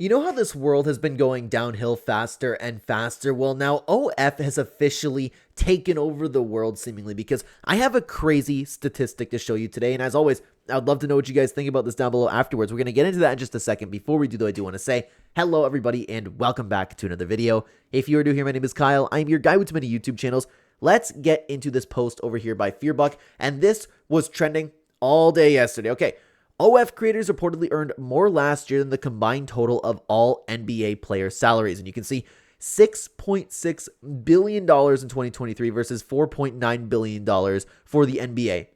You know how this world has been going downhill faster and faster? Well, now OF has officially taken over the world seemingly, because I have a crazy statistic to show you today. And as always, I'd love to know what you guys think about this down below afterwards. We're going to get into that in just a second. Before we do, though, I do want to say hello, everybody, and welcome back to another video. If you are new here, my name is Kyle. I'm your guy with too many YouTube channels. Let's get into this post over here by Fearbuck. And this was trending all day yesterday. Okay. OF creators reportedly earned more last year than the combined total of all NBA player salaries. And you can see $6.6 billion in 2023 versus $4.9 billion for the NBA.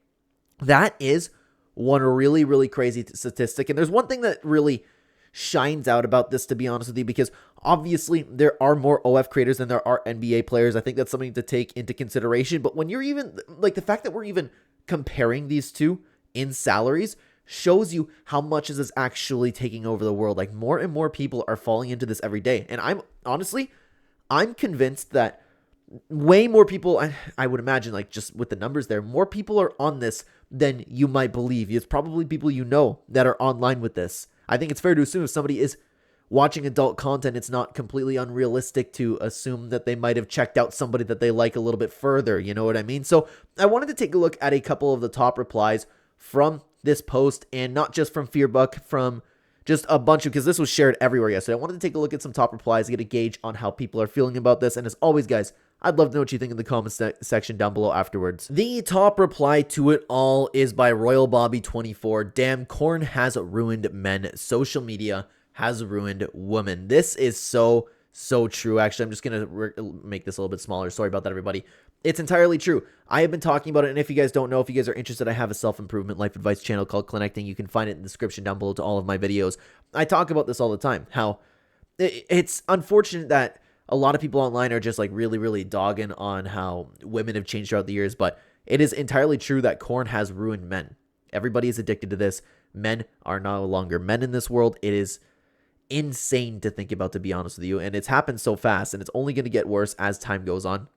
That is one really, really crazy statistic. And there's one thing that really shines out about this, to be honest with you, because obviously there are more OF creators than there are NBA players. I think that's something to take into consideration. But when you're even, like, the fact that we're even comparing these two in salaries shows you how much is this actually taking over the world. Like, more and more people are falling into this every day. And I'm convinced that way more people, I would imagine, like, just with the numbers there, more people are on this than you might believe. It's probably people you know that are online with this. I think it's fair to assume if somebody is watching adult content, it's not completely unrealistic to assume that they might have checked out somebody that they like a little bit further. You know what I mean? So I wanted to take a look at a couple of the top replies from this post, and not just from Fearbuck, from just a bunch of, because this was shared everywhere yesterday. I wanted to take a look at some top replies, get a gauge on how people are feeling about this. And as always, guys, I'd love to know what you think in the comments section down below afterwards. The top reply to it all is by Royal Bobby 24. Damn, corn has ruined men. Social media has ruined women. This is so true. Actually, I'm just going to make this a little bit smaller. Sorry about that, everybody. It's entirely true. I have been talking about it, and if you guys don't know, if you guys are interested, I have a self-improvement life advice channel called Clennecting. You can find it in the description down below to all of my videos. I talk about this all the time, how it's unfortunate that a lot of people online are just like really dogging on how women have changed throughout the years, but it is entirely true that corn has ruined men. Everybody is addicted to this. Men are no longer men in this world. It is insane to think about, to be honest with you, and it's happened so fast, and it's only going to get worse as time goes on.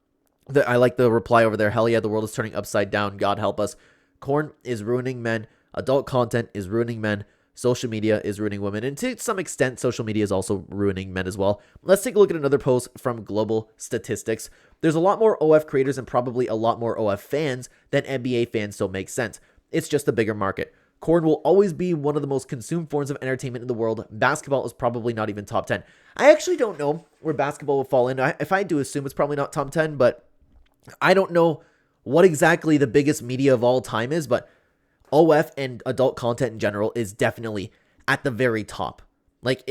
I like the reply over there. Hell yeah, the world is turning upside down. God help us. Corn is ruining men. Adult content is ruining men. Social media is ruining women. And to some extent, social media is also ruining men as well. Let's take a look at another post from Global Statistics. There's a lot more OF creators and probably a lot more OF fans than NBA fans, so it makes sense. It's just a bigger market. Corn will always be one of the most consumed forms of entertainment in the world. Basketball is probably not even top 10. I actually don't know where basketball will fall in. If I do assume, it's probably not top 10, but I don't know what exactly the biggest media of all time is, but OF and adult content in general is definitely at the very top. Like,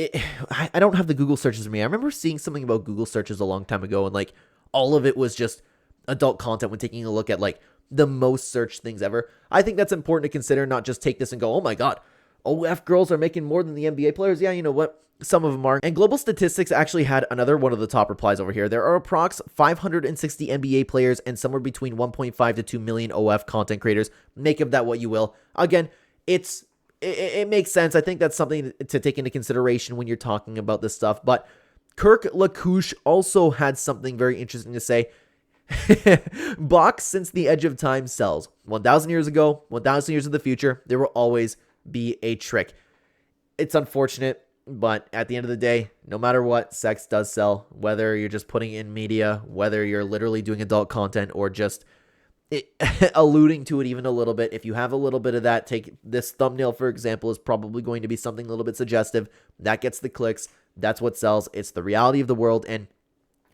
I don't have the Google searches for me. I remember seeing something about Google searches a long time ago, and like all of it was just adult content when taking a look at like the most searched things ever. I think that's important to consider, not just take this and go, oh my God, OF girls are making more than the NBA players. Yeah, you know what? Some of them are. And Global Statistics actually had another one of the top replies over here. There are approx 560 NBA players and somewhere between 1.5 to 2 million OF content creators. Make of that what you will. Again, it makes sense. I think that's something to take into consideration when you're talking about this stuff. But Kirk Lacouche also had something very interesting to say. Box since the edge of time sells. 1,000 years ago, 1,000 years in the future, there will always be a trick. It's unfortunate, but at the end of the day, no matter what, sex does sell. Whether you're just putting in media, whether you're literally doing adult content, or just alluding to it even a little bit. If you have a little bit of that, take this thumbnail, for example, is probably going to be something a little bit suggestive. That gets the clicks. That's what sells. It's the reality of the world, and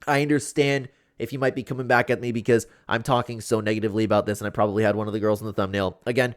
I understand if you might be coming back at me because I'm talking so negatively about this, and I probably had one of the girls in the thumbnail. Again,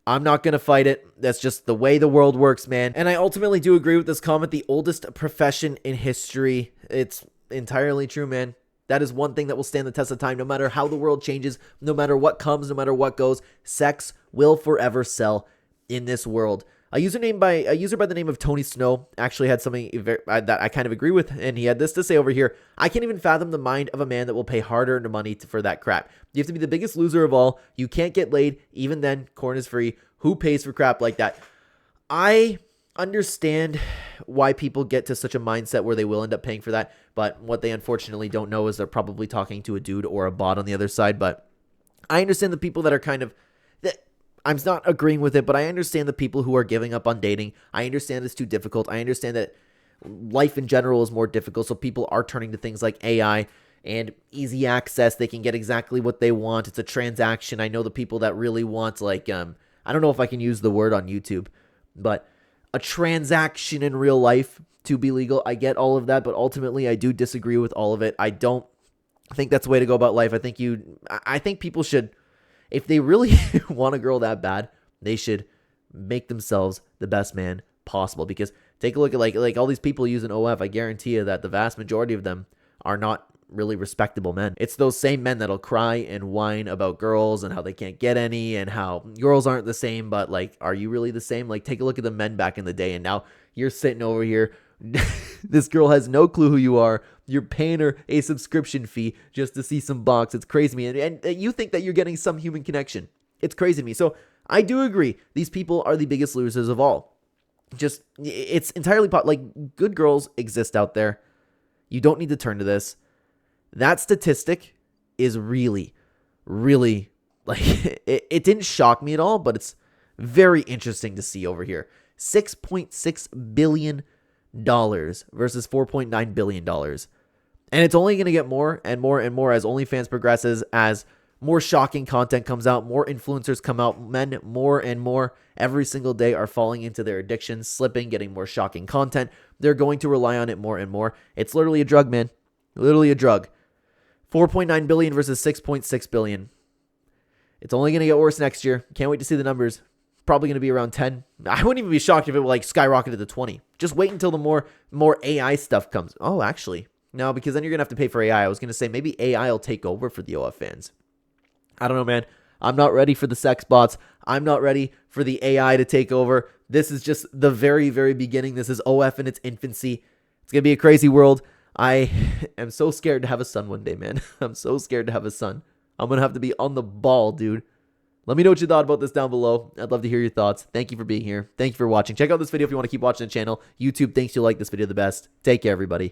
I'm not going to fight it. That's just the way the world works, man. And I ultimately do agree with this comment. The oldest profession in history. It's entirely true, man. That is one thing that will stand the test of time. No matter how the world changes, no matter what comes, no matter what goes, sex will forever sell in this world. A user by the name of Tony Snow actually had something that I kind of agree with, and he had this to say over here. I can't even fathom the mind of a man that will pay hard-earned money for that crap. You have to be the biggest loser of all. You can't get laid. Even then, corn is free. Who pays for crap like that? I understand why people get to such a mindset where they will end up paying for that, but what they unfortunately don't know is they're probably talking to a dude or a bot on the other side. But I understand the people that are kind of... I'm not agreeing with it, but I understand the people who are giving up on dating. I understand it's too difficult. I understand that life in general is more difficult, so people are turning to things like AI and easy access. They can get exactly what they want. It's a transaction. I know the people that really want, like, I don't know if I can use the word on YouTube, but a transaction in real life to be legal. I get all of that, but ultimately I do disagree with all of it. I don't think that's the way to go about life. I think people should, if they really want a girl that bad, they should make themselves the best man possible. Because take a look at like all these people using OF. I guarantee you that the vast majority of them are not really respectable men. It's those same men that'll cry and whine about girls and how they can't get any and how girls aren't the same. But like, are you really the same? Like, take a look at the men back in the day, and now you're sitting over here. This girl has no clue who you are. You're paying her a subscription fee just to see some box. It's crazy to me. And you think that you're getting some human connection. It's crazy to me. So I do agree. These people are the biggest losers of all. Just, it's entirely like, good girls exist out there. You don't need to turn to this. That statistic is really, really, like, it didn't shock me at all, but it's very interesting to see over here. $6.6 billion versus $4.9 billion. And it's only going to get more and more and more as OnlyFans progresses, as more shocking content comes out, more influencers come out, men more and more every single day are falling into their addictions, slipping, getting more shocking content. They're going to rely on it more and more. It's literally a drug, man. Literally a drug. 4.9 billion versus 6.6 billion. It's only going to get worse next year. Can't wait to see the numbers. Probably going to be around 10. I wouldn't even be shocked if it like skyrocketed to 20. Just wait until the more AI stuff comes. Oh, actually, no, because then you're going to have to pay for AI. I was going to say maybe AI will take over for the OF fans. I don't know, man. I'm not ready for the sex bots. I'm not ready for the AI to take over. This is just the very, very beginning. This is OF in its infancy. It's going to be a crazy world. I am so scared to have a son one day, man. I'm so scared to have a son. I'm going to have to be on the ball, dude. Let me know what you thought about this down below. I'd love to hear your thoughts. Thank you for being here. Thank you for watching. Check out this video if you want to keep watching the channel. YouTube thinks you like this video the best. Take care, everybody.